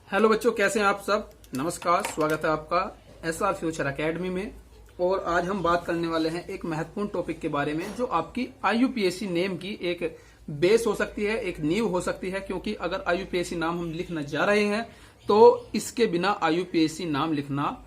Hello बच्चों, कैसे हैं आप सब। नमस्कार, स्वागत है आपका एसआर फ्यूचर एकेडमी में। और आज हम बात करने वाले हैं एक महत्वपूर्ण टॉपिक के बारे में जो आपकी आईयूपीएससी नेम की एक बेस हो सकती है, एक नींव हो सकती है। क्योंकि अगर आईयूपीएससी नाम हम लिखना जा रहे हैं तो इसके बिना आईयूपीएससी नाम लिखना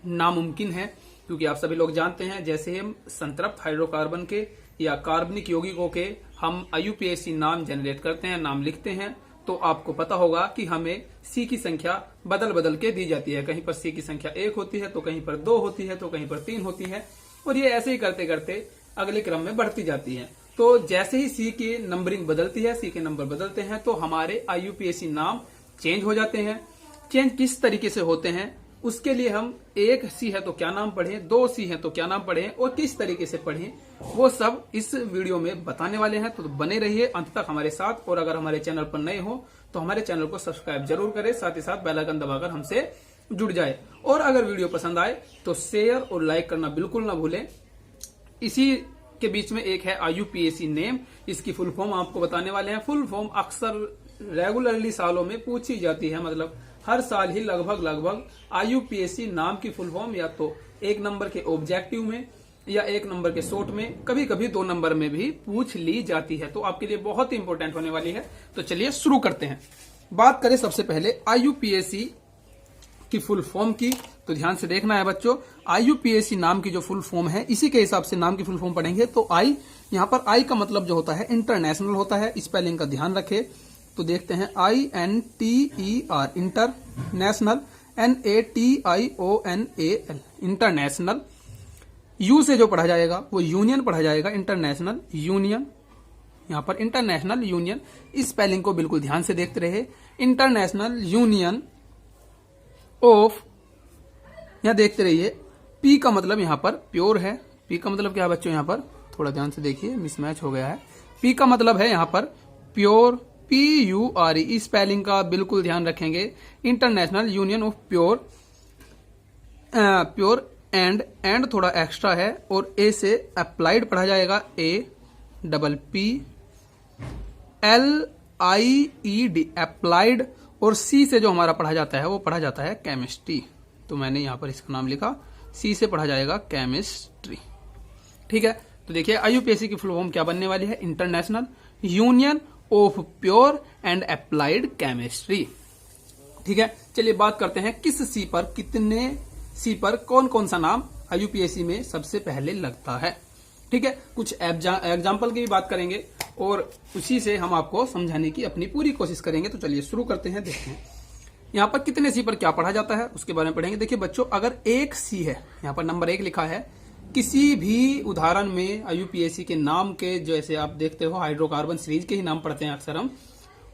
नामुमकिन है। क्योंकि आप सभी लोग जानते हैं, जैसे हम संतृप्त हाइड्रोकार्बन के या कार्बनिक यौगिकों के हम आईयूपीएससी नाम जनरेट करते हैं, नाम लिखते हैं, तो आपको पता होगा कि हमें सी की संख्या बदल बदल के दी जाती है। कहीं पर सी की संख्या 1 होती है, तो कहीं पर 2 होती है, तो कहीं पर 3 होती है, और ये ऐसे ही करते करते अगले क्रम में बढ़ती जाती है। तो जैसे ही सी की नंबरिंग बदलती है, सी के नंबर बदलते हैं, तो हमारे आईयूपीएससी नाम चेंज हो जाते हैं। चेंज किस तरीके से होते हैं उसके लिए हम 1 सी है तो क्या नाम पढ़ें, 2 सी है तो क्या नाम पढ़ें और किस तरीके से पढ़ें, वो सब इस वीडियो में बताने वाले हैं। तो बने रहिए अंत तक हमारे साथ। और अगर हमारे चैनल पर नए हो तो हमारे चैनल को सब्सक्राइब जरूर करें, साथ ही साथ बेल आइकन दबाकर हमसे जुड़ जाए। और अगर वीडियो पसंद आए तो शेयर और लाइक करना बिल्कुल ना भूलें। इसी के बीच में एक है आईयूपीएससी नेम, इसकी फुल फॉर्म आपको बताने वाले हैं। फुल फॉर्म अक्सर रेगुलरली सालों में पूछी जाती है, मतलब हर साल ही लगभग आईयूपीएससी नाम की फुल फॉर्म या तो 1 नंबर के ऑब्जेक्टिव में या 1 नंबर के शॉर्ट में, कभी कभी 2 नंबर में भी पूछ ली जाती है। तो आपके लिए बहुत ही इंपॉर्टेंट होने वाली है। तो चलिए शुरू करते हैं। बात करें सबसे पहले आईयूपीएससी की फुल फॉर्म की, तो ध्यान से देखना है बच्चों। आईयूपीएससी नाम की जो फुल फॉर्म है, इसी के हिसाब से नाम की फुल फॉर्म पढ़ेंगे। तो आई, यहाँ पर आई का मतलब जो होता है इंटरनेशनल होता है। स्पेलिंग का ध्यान रखें। तो देखते हैं INTER international, NATIONAL international. You से जो पढ़ा जाएगा वो यूनियन पढ़ा जाएगा, इंटरनेशनल यूनियन। यहाँ पर इंटरनेशनल यूनियन, इस स्पेलिंग को बिल्कुल ध्यान से देखते रहे। इंटरनेशनल यूनियन ऑफ, यहाँ देखते रहिए। पी का मतलब यहाँ पर प्योर है। पी का मतलब क्या है बच्चों, यहाँ पर थोड़ा ध्यान से देखिए, मिसमैच हो गया है। पी का मतलब है यहाँ पर प्योर, PURE। इस स्पेलिंग का बिल्कुल ध्यान रखेंगे। International union of pure, pure and थोड़ा एक्स्ट्रा है। और ए से अप्लाइड पढ़ा जाएगा, APPLIED अप्लाइड। और सी से जो हमारा पढ़ा जाता है वो पढ़ा जाता है केमिस्ट्री। तो मैंने यहां पर इसका नाम लिखा, सी से पढ़ा जाएगा केमिस्ट्री। ठीक है। तो देखिए आईयूपीएससी की फुल फॉर्म क्या बनने वाली है, international union of pure and applied chemistry. ठीक है। चलिए बात करते हैं किस सी पर, कितने सी पर कौन कौन सा नाम आईयूपीएससी में सबसे पहले लगता है। ठीक है। कुछ एग्जाम्पल की भी बात करेंगे और उसी से हम आपको समझाने की अपनी पूरी कोशिश करेंगे। तो चलिए शुरू करते हैं। देखते हैं यहाँ पर कितने सी पर क्या पढ़ा जाता है उसके बारे में पढ़ेंगे। देखिए बच्चों, अगर 1 सी है, यहाँ पर नंबर 1 लिखा है, किसी भी उदाहरण में आईयूपीएससी के नाम के, जैसे आप देखते हो हाइड्रोकार्बन सीरीज के ही नाम पढ़ते हैं अक्सर हम,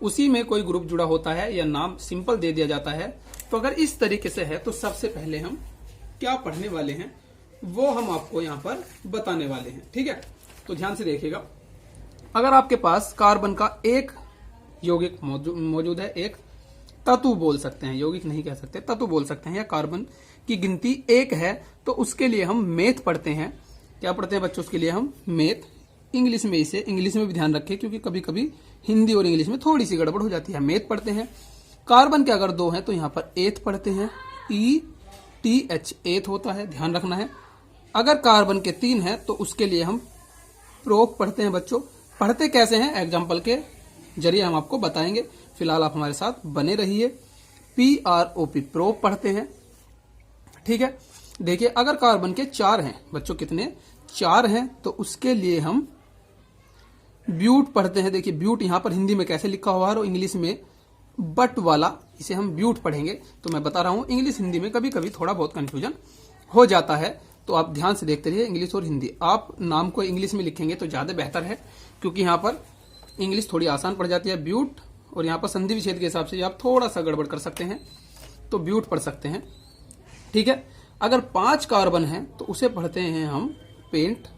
उसी में कोई ग्रुप जुड़ा होता है या नाम सिंपल दे दिया जाता है। तो अगर इस तरीके से है तो सबसे पहले हम क्या पढ़ने वाले हैं वो हम आपको यहाँ पर बताने वाले हैं। ठीक है। तो ध्यान से देखिएगा। अगर आपके पास कार्बन का एक यौगिक मौजूद है, एक तत्व बोल सकते हैं, यौगिक नहीं कह सकते, तत्व बोल सकते हैं, या कार्बन की गिनती 1 है, तो उसके लिए हम मेथ पढ़ते हैं। क्या पढ़ते हैं बच्चों उसके लिए हम मेथ। इंग्लिश में इसे, इंग्लिश में भी ध्यान रखें क्योंकि कभी कभी हिंदी और इंग्लिश में थोड़ी सी गड़बड़ हो जाती है। मेथ पढ़ते हैं। कार्बन के अगर 2 हैं तो यहाँ पर एथ पढ़ते हैं, ETH एथ होता है, ध्यान रखना है। अगर कार्बन के 3 हैं तो उसके लिए हम प्रोप पढ़ते हैं। बच्चों पढ़ते कैसे हैं एग्जाम्पल के जरिए हम आपको बताएंगे। फिलहाल आप हमारे साथ बने रहिए। PROP प्रोप पढ़ते हैं। ठीक है। देखिए अगर कार्बन के 4 हैं बच्चों, कितने 4 हैं, तो उसके लिए हम ब्यूट पढ़ते हैं। देखिए ब्यूट यहाँ पर हिंदी में कैसे लिखा हुआ है और इंग्लिश में बट वाला, इसे हम ब्यूट पढ़ेंगे। तो मैं बता रहा हूं इंग्लिश हिंदी में कभी कभी थोड़ा बहुत कंफ्यूजन हो जाता है, तो आप ध्यान से देखते रहिए। इंग्लिश और हिंदी, आप नाम को इंग्लिश में लिखेंगे तो ज्यादा बेहतर है, क्योंकि यहाँ पर इंग्लिश थोड़ी आसान पड़ जाती है, ब्यूट। और यहाँ पर संधि विच्छेद के हिसाब से आप थोड़ा सा गड़बड़ कर सकते हैं, तो ब्यूट पढ़ सकते हैं। ठीक है। अगर 5 कार्बन है तो उसे पढ़ते हैं हम पेंट।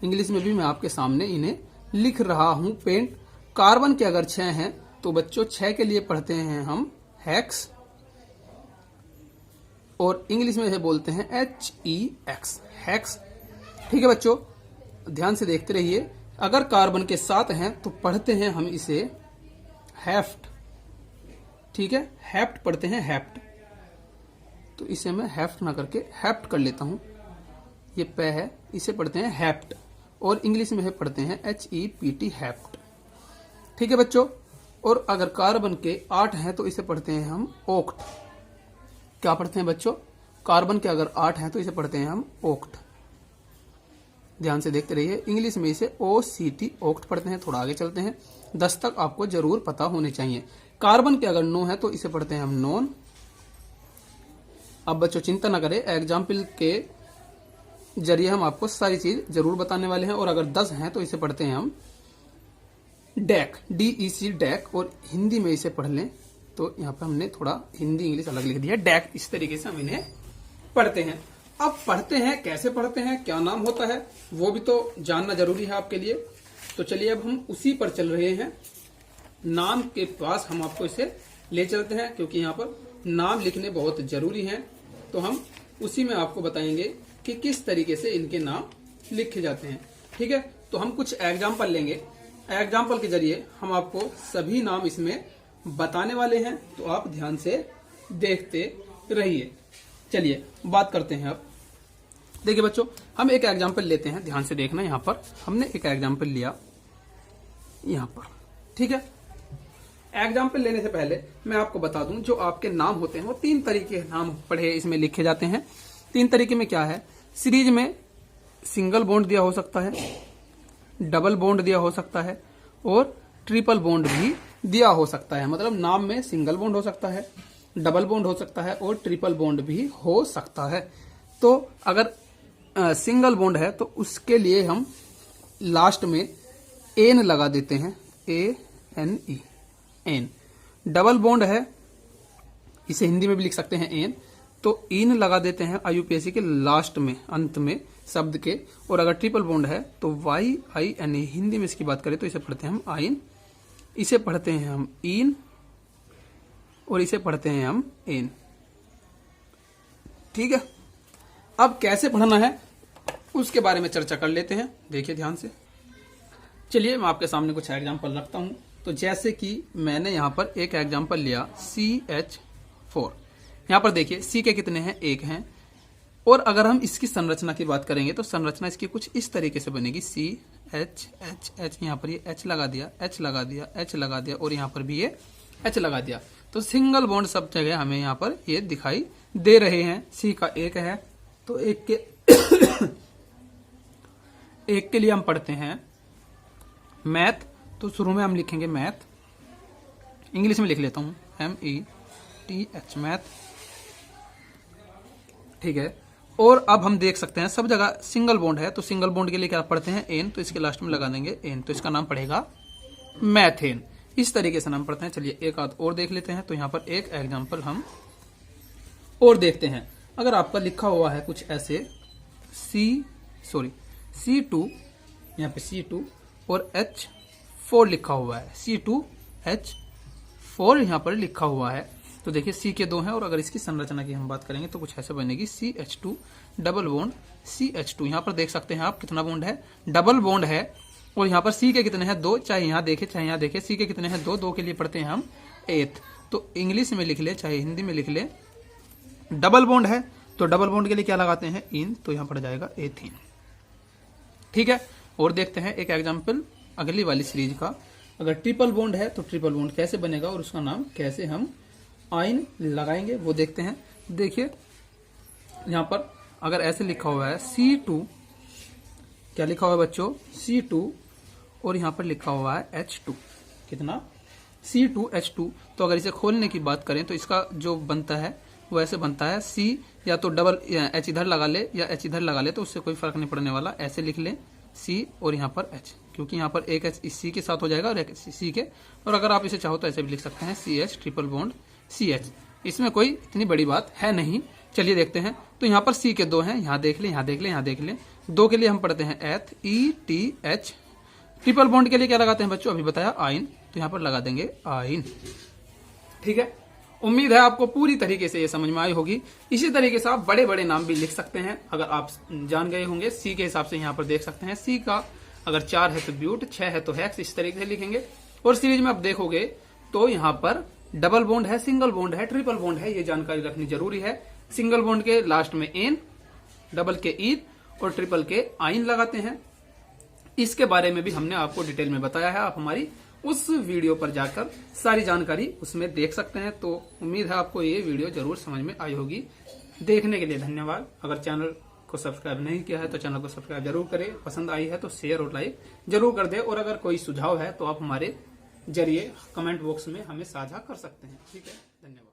इंग्लिश में भी मैं आपके सामने इन्हें लिख रहा हूं, पेंट। कार्बन के अगर 6 हैं तो बच्चों 6 के लिए पढ़ते हैं हम हेक्स, और इंग्लिश में इसे बोलते हैं HEX, हेक्स। ठीक है बच्चों, ध्यान से देखते रहिए। अगर कार्बन के 7 हैं तो पढ़ते हैं हम इसे हेफ्ट, ठीक है, हेप्ट पढ़ते हैं, हेप्ट। तो इसे मैं हेफ्ट ना करके हेप्ट कर लेता हूं। ये पे है, इसे पढ़ते हैं हेप्ट, और इंग्लिश में पढ़ते हैं HEPT, हेप्ट। ठीक है बच्चों। और अगर कार्बन के 8 हैं तो इसे पढ़ते हैं हम ओक्ट। क्या पढ़ते हैं बच्चों? कार्बन के अगर 8 हैं तो इसे पढ़ते हैं हम ओक्ट। ध्यान से देखते रहिए। इंग्लिश में इसे OCT, ओक्ट पढ़ते हैं। थोड़ा आगे चलते हैं, 10 तक आपको जरूर पता होने चाहिए। कार्बन के अगर 9 है तो इसे पढ़ते हैं हम नॉन। अब बच्चों चिंता न करें, एग्जाम्पल के जरिए हम आपको सारी चीज जरूर बताने वाले हैं। और अगर 10 हैं तो इसे पढ़ते हैं हम डेक, DEC, डेक। और हिंदी में इसे पढ़ लें तो यहाँ पे हमने थोड़ा हिंदी इंग्लिश अलग लिख दिया, डेक। इस तरीके से हम इन्हें पढ़ते हैं। अब पढ़ते हैं, कैसे पढ़ते हैं, क्या नाम होता है, वो भी तो जानना जरूरी है आपके लिए। तो चलिए अब हम उसी पर चल रहे हैं। नाम के पास हम आपको इसे ले चलते हैं, क्योंकि यहाँ पर नाम लिखने बहुत जरूरी हैं। तो हम उसी में आपको बताएंगे कि किस तरीके से इनके नाम लिखे जाते हैं। ठीक है, तो हम कुछ एग्जाम्पल लेंगे। एग्जाम्पल के जरिए हम आपको सभी नाम इसमें बताने वाले हैं, तो आप ध्यान से देखते रहिए। चलिए बात करते हैं। अब देखिए बच्चों, हम एक एग्जाम्पल लेते हैं, ध्यान से देखना। यहाँ पर हमने एक एग्जाम्पल लिया यहाँ पर। ठीक है, एग्जाम्पल लेने से पहले मैं आपको बता दूं, जो आपके नाम होते हैं वो 3 तरीके के नाम पढ़े इसमें लिखे जाते हैं। 3 तरीके में क्या है, सीरीज में सिंगल बॉन्ड दिया हो सकता है, डबल बॉन्ड दिया हो सकता है, और ट्रिपल बॉन्ड भी दिया हो सकता है। मतलब नाम में सिंगल बॉन्ड हो सकता है, डबल बॉन्ड हो सकता है, और ट्रिपल बॉन्ड भी हो सकता है। तो अगर सिंगल बॉन्ड है तो उसके लिए हम लास्ट में एन लगा देते हैं, ANE, एन। डबल बॉन्ड है, इसे हिंदी में भी लिख सकते हैं एन, तो इन लगा देते हैं IUPAC के लास्ट में, अंत में शब्द के। और अगर ट्रिपल बॉन्ड है तो YINE, हिंदी में इसकी बात करें तो इसे पढ़ते हैं हम आइन, इसे पढ़ते हैं हम इन, और इसे पढ़ते हैं हम एन। ठीक है, अब कैसे पढ़ना है उसके बारे में चर्चा कर लेते हैं। देखिए ध्यान से। चलिए मैं आपके सामने कुछ एग्जाम्पल रखता हूं। तो जैसे कि मैंने यहां पर एक एग्जाम्पल लिया CH4। यहां पर देखिए C के कितने हैं, 1 हैं। और अगर हम इसकी संरचना की बात करेंगे तो संरचना इसकी कुछ इस तरीके से बनेगी, CH, यहाँ पर ये H लगा दिया, H लगा दिया, H लगा दिया, और यहाँ पर भी ये H लगा दिया। तो सिंगल बॉन्ड सब जगह हमें यहाँ पर ये दिखाई दे रहे हैं। C का 1 है, तो एक के लिए हम पढ़ते हैं मैथ। तो शुरू में हम लिखेंगे मैथ, इंग्लिश में लिख लेता हूं METH, मैथ। ठीक है, और अब हम देख सकते हैं सब जगह सिंगल बॉन्ड है, तो सिंगल बॉन्ड के लिए क्या पढ़ते हैं, एन। तो इसके लास्ट में लगा देंगे एन, तो इसका नाम पड़ेगा मैथेन। इस तरीके से नाम पढ़ते हैं। चलिए एक आध और देख लेते हैं। तो यहाँ पर एक एग्जाम्पल हम और देखते हैं। अगर आपका लिखा हुआ है कुछ ऐसे C2, यहाँ पे C2 और H4 लिखा हुआ है, C2H4 यहाँ पर लिखा हुआ है। तो देखिए C के 2 हैं, और अगर इसकी संरचना की हम बात करेंगे तो कुछ ऐसे बनेगी, CH2 डबल बॉन्ड CH2। यहाँ पर देख सकते हैं आप कितना बॉन्ड है, डबल बॉन्ड है। और यहाँ पर C के कितने हैं, 2, चाहे यहाँ देखे चाहे यहाँ देखे। C के कितने हैं, 2 के लिए पढ़ते हैं हम 8। तो इंग्लिश में लिख ले चाहे हिंदी में लिख ले, डबल बॉन्ड है तो डबल बॉन्ड के लिए क्या लगाते हैं, इन। तो यहाँ पड़ जाएगा एथीन। ठीक है, और देखते हैं एक एग्जाम्पल अगली वाली सीरीज का। अगर ट्रिपल बॉन्ड है तो ट्रिपल बॉन्ड कैसे बनेगा और उसका नाम कैसे हम आइन लगाएंगे वो देखते हैं। देखिए यहाँ पर अगर ऐसे लिखा हुआ है C2, क्या लिखा हुआ है बच्चों, C2, और यहाँ पर लिखा हुआ है H2, कितना, C2H2। तो अगर इसे खोलने की बात करें तो इसका जो बनता है वो ऐसे बनता है, C या तो डबल H इधर लगा ले या H इधर लगा ले, तो उससे कोई फर्क नहीं पड़ने वाला। ऐसे लिख ले C और यहाँ पर H, क्योंकि यहाँ पर एक H इस C के साथ हो जाएगा और एक C के। और अगर आप इसे चाहो तो ऐसे भी लिख सकते हैं CH ट्रिपल बॉन्ड CH। इसमें कोई इतनी बड़ी बात है नहीं। चलिए देखते हैं। तो यहाँ पर C के 2 हैं, यहाँ देख ले, यहाँ देख ले, यहाँ देख ले। 2 के लिए हम पढ़ते हैं ETH। ट्रिपल बॉन्ड के लिए क्या लगाते हैं बच्चों, अभी बताया, आइन। तो यहाँ पर लगा देंगे आइन। ठीक है, उम्मीद है आपको पूरी तरीके से ये समझ में आई होगी। इसी तरीके से आप बड़े बड़े नाम भी लिख सकते हैं अगर आप जान गए होंगे। C के हिसाब से यहाँ पर देख सकते हैं, C का अगर 4 है तो ब्यूट, 6 है तो हेक्स, इस तरीके से लिखेंगे। और सीरीज में आप देखोगे तो यहाँ पर डबल बॉन्ड है, सिंगल बॉन्ड है, ट्रिपल बॉन्ड है, ये जानकारी रखनी जरूरी है। सिंगल बॉन्ड के लास्ट में एन, डबल के ईद और ट्रिपल के आइन लगाते हैं। इसके बारे में भी हमने आपको डिटेल में बताया है, आप हमारी उस वीडियो पर जाकर सारी जानकारी उसमें देख सकते हैं। तो उम्मीद है आपको ये वीडियो जरूर समझ में आई होगी। देखने के लिए धन्यवाद। अगर चैनल को सब्सक्राइब नहीं किया है तो चैनल को सब्सक्राइब जरूर करें, पसंद आई है तो शेयर और लाइक जरूर कर दे, और अगर कोई सुझाव है तो आप हमारे जरिए कमेंट बॉक्स में हमें साझा कर सकते हैं। ठीक है, धन्यवाद।